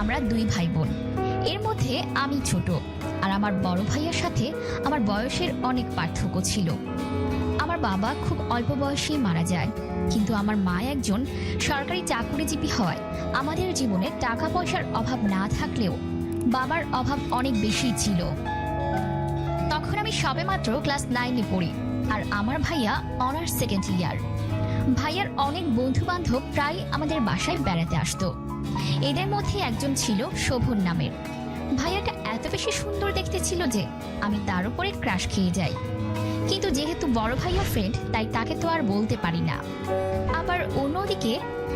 আমরা দুই ভাই বোন। এর মধ্যে আমি ছোট, আর আমার বড় ভাইয়ের সাথে আমার বয়সের অনেক পার্থক্য ছিল। আমার বাবা খুব অল্প বয়সেই মারা যায়, কিন্তু আমার মা একজন সরকারি চাকরিজীবী হওয়ায় আমাদের জীবনে টাকা পয়সার অভাব না থাকলেও বাবার অভাব অনেক বেশি ছিল। তখন আমি সবেমাত্র ক্লাস 9-এ পড়ি, আর আমার ভাইয়া অনার্স সেকেন্ড ইয়ার। ভাইয়ার অনেক বন্ধু বান্ধব প্রায় আমাদের বাসায় বেড়াতে আসতো। এদের মধ্যে একজন ছিল শোভন নামের। ভাইয়াটা এত বেশি সুন্দর দেখতে ছিল যে আমি তার উপরে ক্রাশ খেয়ে যাই। কিন্তু যেহেতু বড় ভাইয়া ফ্রেন্ড, তাই তাকে তো আর বলতে পারি না। আবার অন্যদিকে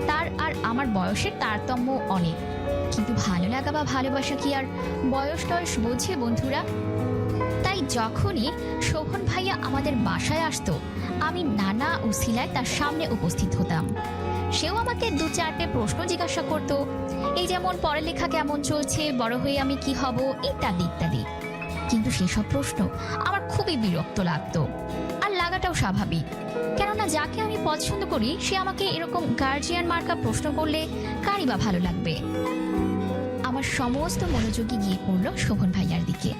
তার আর আমার বয়সের তারতম্য অনেক, কিন্তু ভালো লাগা বা ভালোবাসা কি আর বয়স টয়স বোঝে বন্ধুরা? তাই যখনই শোভন ভাইয়া আমাদের বাসায় আসতো, আমি নানা উছিলায় তার সামনে উপস্থিত হতাম। সেও আমাকে 2-4টে প্রশ্ন জিজ্ঞাসা করত, এই যেমন পড়ালেখা কেমন চলছে, বড় হয়ে আমি কি হব, ইত্যাদি ইত্যাদি। কিন্তু সেসব প্রশ্ন আমার খুবই বিরক্ত লাগতো, আর লাগাটাও স্বাভাবিক। কেননা যাকে আমি পছন্দ করি সে আমাকে এরকম গার্জিয়ান মার্কা প্রশ্ন করলে কারই বা ভালো লাগবে। আমার সমস্ত মনোযোগী গিয়ে পড়ল শোভন ভাইয়ার দিকে।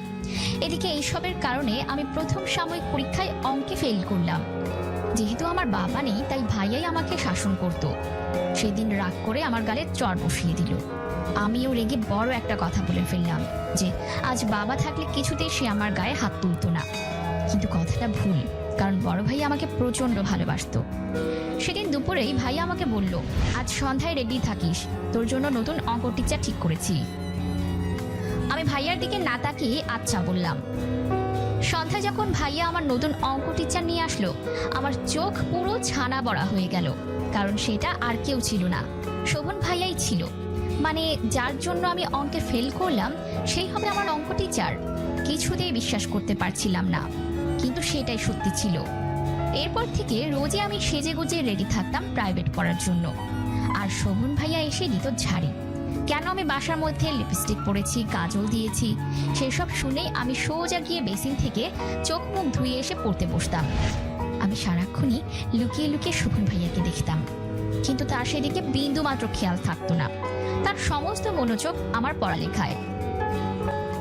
এদিকে এইসবের কারণে আমি প্রথম সাময়িক পরীক্ষায় অঙ্কে ফেল করলাম। যেহেতু আমার বাবা নেই, তাই ভাইয়াই আমাকে শাসন করত। সেদিন রাগ করে আমার গালে চড় বসিয়ে দিল। আমিও রেগে বড় একটা কথা বলে ফেললাম যে আজ বাবা থাকলে কিছুতেই সে আমার গায়ে হাত তুলতো না। কিন্তু কথাটা ভুল, কারণ বড় ভাই আমাকে প্রচন্ড ভালোবাসতো। সেদিন দুপুরেই ভাইয়া আমাকে বলল, আজ সন্ধ্যায় রেডি থাকিস, তোর জন্য নতুন অঙ্ক টিচার ঠিক করেছি। আমি ভাইয়ার দিকে না তাকিয়ে আচ্ছা বললাম। সন্ধ্যায় যখন ভাইয়া আমার নতুন অঙ্ক টিচার নিয়ে আসলো, আমার চোখ পুরো ছানা বড়া হয়ে গেল। কারণ সেটা আর কেউ ছিল না, শোভন ভাইয়াই ছিল। মানে যার জন্য আমি অঙ্কে ফেল করলাম সেই হবে আমার অঙ্ক টিচার। কিছুতেই বিশ্বাস করতে পারছিলাম না, কিন্তু সেটাই সত্যি ছিল। এরপর থেকে রোজই আমি সেজে গুজে রেডি থাকতাম প্রাইভেট পড়ার জন্য, আর শোভন ভাইয়া এসে দিত ঝাড়ি। কেন আমি বাসার মধ্যে লিপস্টিক পরেছি, কাজল দিয়েছি, সেসব শুনেই আমি সোজা গিয়ে বেসিন থেকে চোখ মুখ ধুয়ে এসে পড়তে বসতাম। আমি সারাক্ষণই লুকিয়ে লুকিয়ে শোভন ভাইয়াকে দেখতাম, কিন্তু তার সেদিকে বিন্দু মাত্র খেয়াল থাকতো না। তার সমস্ত মনোযোগ আমার পড়ালেখায়।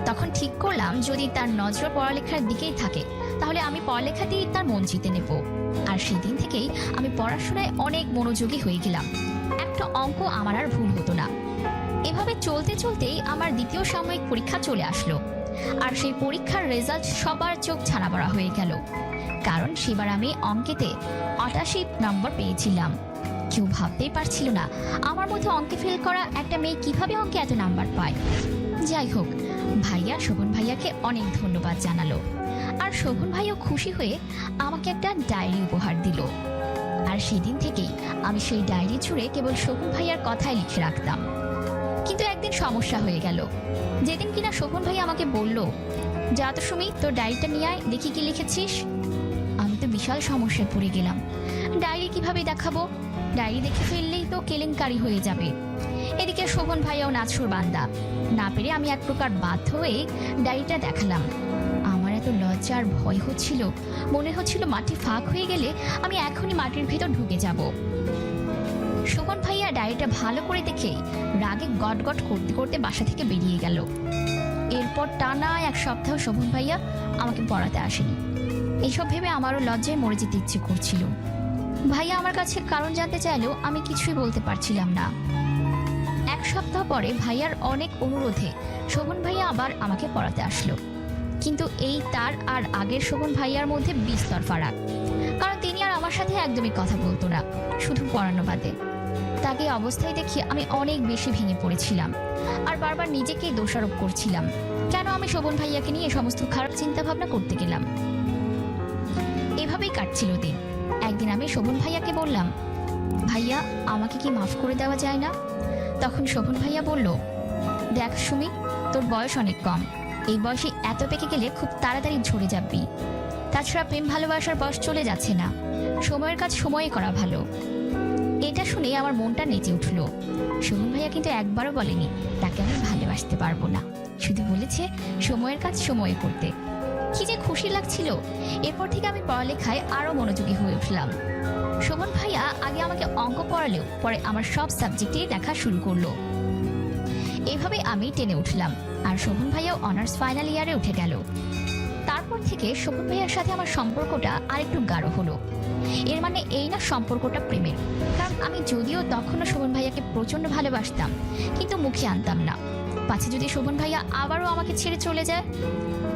তখন ঠিক করলাম, যদি তার নজর পড়ালেখার দিকেই থাকে তাহলে আমি পড়ালেখাতেই তার মন জিতে নেব। আর সেদিন থেকেই আমি পড়াশোনায় অনেক মনোযোগী হয়ে গেলাম। একটা অঙ্ক আমার আর ভুল হতো না। এভাবে চলতে চলতেই আমার দ্বিতীয় সাময়িক পরীক্ষা চলে আসলো, আর সেই পরীক্ষার রেজাল্ট সবার চোখ ছানাবড়া হয়ে গেল। কারণ সেবার আমি অঙ্কেতে 88 নম্বর পেয়েছিলাম। কেউ ভাবতেই পারছিল না আমার মধ্যে অঙ্কে ফেল করা একটা মেয়ে কিভাবে অঙ্কে এত নাম্বার পায়। যাই হোক, ভাইয়া শোভন ভাইয়াকে অনেক ধন্যবাদ জানালো, আর শোভন ভাইও খুশি হয়ে আমাকে একটা ডায়েরি উপহার দিল। আর সেদিন থেকেই আমি সেই ডায়েরি জুড়ে কেবল শোভন ভাইয়ার কথাই লিখে রাখতাম। কিন্তু একদিন সমস্যা হয়ে গেল। যেদিন কিনা শোভন ভাই আমাকে বলল, যা তো সুমি, তোর ডায়েরিটা নিয়ে আয়, দেখি কি লিখেছিস। আমি তো বিশাল সমস্যায় পড়ে গেলাম। ডায়েরি কিভাবে দেখাবো? ডায়েরি দেখে ফেললেই তো কেলেঙ্কারি হয়ে যাবে। এদিকে শোভন ভাইয়াও নাছুর বান্দা। না পেরে আমি এক প্রকার বাধ্য হয়ে ডায়েরিটা দেখালাম। আমার এত লজ্জা আর ভয় হচ্ছিল, মনে হচ্ছিল মাটি ফাঁক হয়ে গেলে আমি এখনই মাটির ভেতর ঢুকে যাব। শোভন ভাইয়া ডায়েরিটা ভালো করে দেখেই রাগে গট গট করতে করতে বাসা থেকে বেরিয়ে গেল। এরপর টানা 1 সপ্তাহ শোভন ভাইয়া আমাকে পড়াতে আসেনি। এইসব ভেবে আমারও লজ্জায় মরে যেতে ইচ্ছে করছিল। ভাইয়া আমার কাছে কারণ জানতে চাইলেও আমি কিছুই বলতে পারছিলাম না। 1 সপ্তাহ পরে ভাইয়ার অনেক অনুরোধে শোভন ভাইয়া আবার আমাকে পড়াতে আসলো। কিন্তু এই তার আর আগের শোভন ভাইয়ার মধ্যে বিস্তর ফারাক। কারণ তিনি আর আমার সাথে একদমই কথা বলতো না, শুধু পড়ানো বাদে। তাকে অবস্থায় দেখে আমি অনেক বেশি ভেঙে পড়েছিলাম, আর বারবার নিজেকেই দোষারোপ করছিলাম কেন আমি শোভন ভাইয়াকে নিয়ে সমস্ত খারাপ চিন্তা ভাবনা করতে গেলাম। এভাবেই কাটছিল দিন। একদিন আমি শোভন ভাইয়াকে বললাম, ভাইয়া আমাকে কি মাফ করে দেওয়া যায় না? তখন শোভন ভাইয়া বলল, দেখ সুমি, তোর বয়স অনেক কম। এই বয়সে এত পেকে গেলে খুব তাড়াতাড়ি ঝরে যাবি। তাছাড়া প্রেম ভালোবাসার বয়স চলে যাচ্ছে না, সময়ের কাজ সময়ে করা ভালো। এটা শুনে আমার মনটা নেচে উঠল। শোভন ভাইয়া কিন্তু একবারও বলেনি তাকে আমি ভালোবাসতে পারবো না, শুধু বলেছে সময়ের কাজ সময়ে করতে। কি যে খুশি লাগছিল। এরপর থেকে আমি পড়ালেখায় আরো মনোযোগী হয়ে উঠলাম। শোভন ভাইয়া আগে আমাকে অঙ্ক পড়ালেও পরে আমার সব সাবজেক্টে লেখা শুরু করলো। এভাবে আমি টেনে উঠলাম, আর শোভন ভাইয়াও অনার্স ফাইনাল ইয়ারে উঠে গেল। তারপর থেকে শোভন ভাইয়ার সাথে আমার সম্পর্কটা আরেকটু গাঢ় হলো। এর মানে এই না সম্পর্কটা প্রেমের, কারণ আমি যদিও তখনও শোভন ভাইয়াকে প্রচন্ড ভালোবাসতাম, কিন্তু মুখে আনতাম না, পাছে যদি শোভন ভাইয়া আবারও আমাকে ছেড়ে চলে যায়।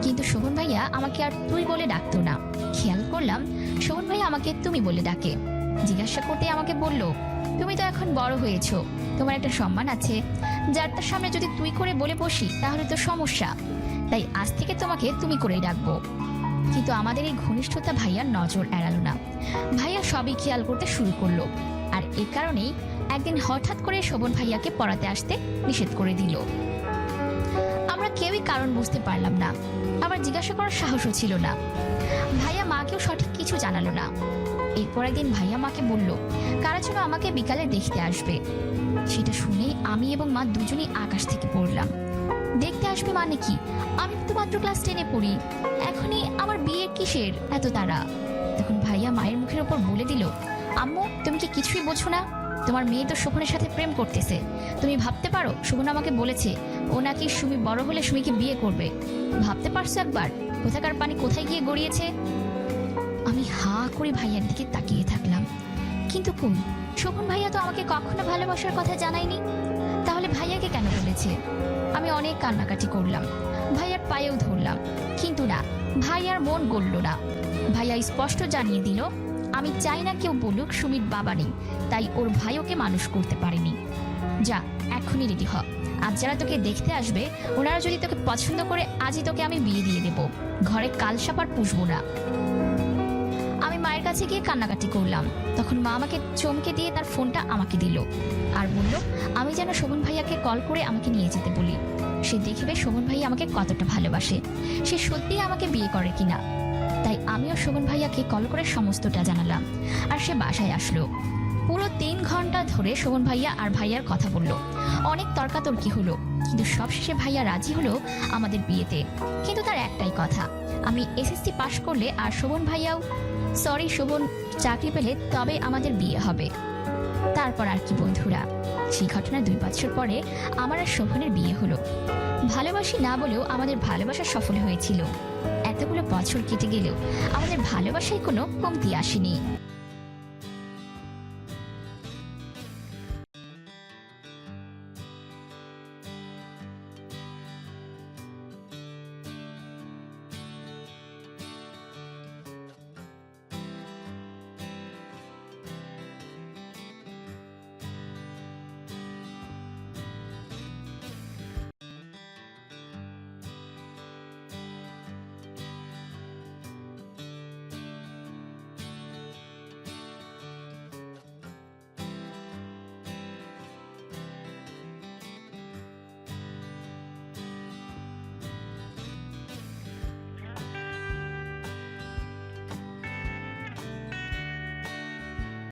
কিন্তু শোভন ভাইয়া আমাকে আর তুই বলে ডাকতো না। খেয়াল করলাম শোভন ভাইয়া আমাকে তুমি বলে ডাকে। জিজ্ঞাসা করতে আমাকে বলল, তুমি তো এখন বড় হয়েছো, তোমার একটা সম্মান আছে, যার তার সামনে যদি তুই করে বলে বসি তাহলে তো সমস্যা, তাই আজ থেকে তোমাকে তুমি করেই ডাকবো। কিন্তু আমাদের এই ঘনিষ্ঠতা ভাইয়ার নজর এড়ালো না। ভাইয়া সবই খেয়াল করতে শুরু করলো, আর এই কারণেই একদিন হঠাৎ করে শোভন ভাইয়াকে পড়াতে আসতে নিষেধ করে দিল। আমরা কেউই কারণ বুঝতে পারলাম না, আবার জিজ্ঞাসা করার সাহসও ছিল না। ভাইয়া মাকেও সঠিক কিছু জানালো না। এরপর একদিন ভাইয়া মাকে বলল কারা যেন আমাকে বিকালে দেখতে আসবে। সেটা শুনেই আমি এবং মা দুজনেই আকাশ থেকে পড়লাম। দেখতে আসবে মানে কি? আমি তো মাত্র ক্লাস 10-এ পড়ি, এখনই আমার বিয়ে কিসের এত তাড়া? তখন ভাইয়া মায়ের মুখের ওপর বলে দিল, আম্মু তুমি কি কিছুই বোঝো না? তোমার মেয়ে তো শোভনের সাথে প্রেম করতেছে। তুমি ভাবতে পারো শোভন আমাকে বলেছে ও নাকি সুমি বড় হলে সুমিকে বিয়ে করবে। ভাবতে পারছো একবার কোথাকার পানি কোথায় গিয়ে গড়িয়েছে? আমি হা করে ভাইয়ার দিকে তাকিয়ে থাকলাম, কিন্তু কই, শোভন ভাইয়া তো আমাকে কখনো ভালোবাসার কথা জানায়নি, তাহলে ভাইয়াকে কেন বলেছে? আমি অনেক কান্নাকাটি করলাম, ভাইয়ার পায়েও ধরলাম, কিন্তু না, ভাইয়ার মন গলল না। ভাইয়া স্পষ্ট জানিয়ে দিল, আমি চাই না কেউ বলুক সুমির বাবা নেই, তাই ওর ভাই ওকে মানুষ করতে পারেনি। যা এখনই রেডি হ, আজ যারা তোকে দেখতে আসবে ওনারা যদি তোকে পছন্দ করে আজই তোকে আমি বিয়ে দিয়ে দেব, ঘরে কালসাপ আর পুষবো না। আমি মায়ের কাছে গিয়ে কান্নাকাটি করলাম। তখন মা আমাকে চমকে দিয়ে তার ফোনটা আমাকে দিল আর বলল আমি যেন শোভন ভাইয়াকে কল করে আমাকে নিয়ে যেতে বলি। সে দেখবে শোভন ভাইয়া আমাকে কতটা ভালোবাসে, সে সত্যিই আমাকে বিয়ে করে কিনা। তাই আমিও শোভন ভাইয়াকে কল করে সমস্তটা জানালাম, আর সে বাসায় আসলো। পুরো 3 ঘন্টা ধরে শোভন ভাইয়া আর ভাইয়ার কথা বলল, অনেক তর্কাতর্কি হলো, কিন্তু সবশেষে ভাইয়া রাজি হলো আমাদের বিয়েতে। কিন্তু তার একটাই কথা, আমি এসএসসি পাশ করলে আর শোভন ভাইয়াও শোভন চাকরি পেলে তবে আমাদের বিয়ে হবে। তারপর আর কি বন্ধুরা, সেই ঘটনা 2 বছর পরে আমার আর শোভনের বিয়ে হলো। ভালোবাসি না বলেও আমাদের ভালোবাসা সফল হয়েছিল। এতগুলো বছর কেটে গেলেও আমাদের ভালোবাসায় কোনো কমতি আসেনি।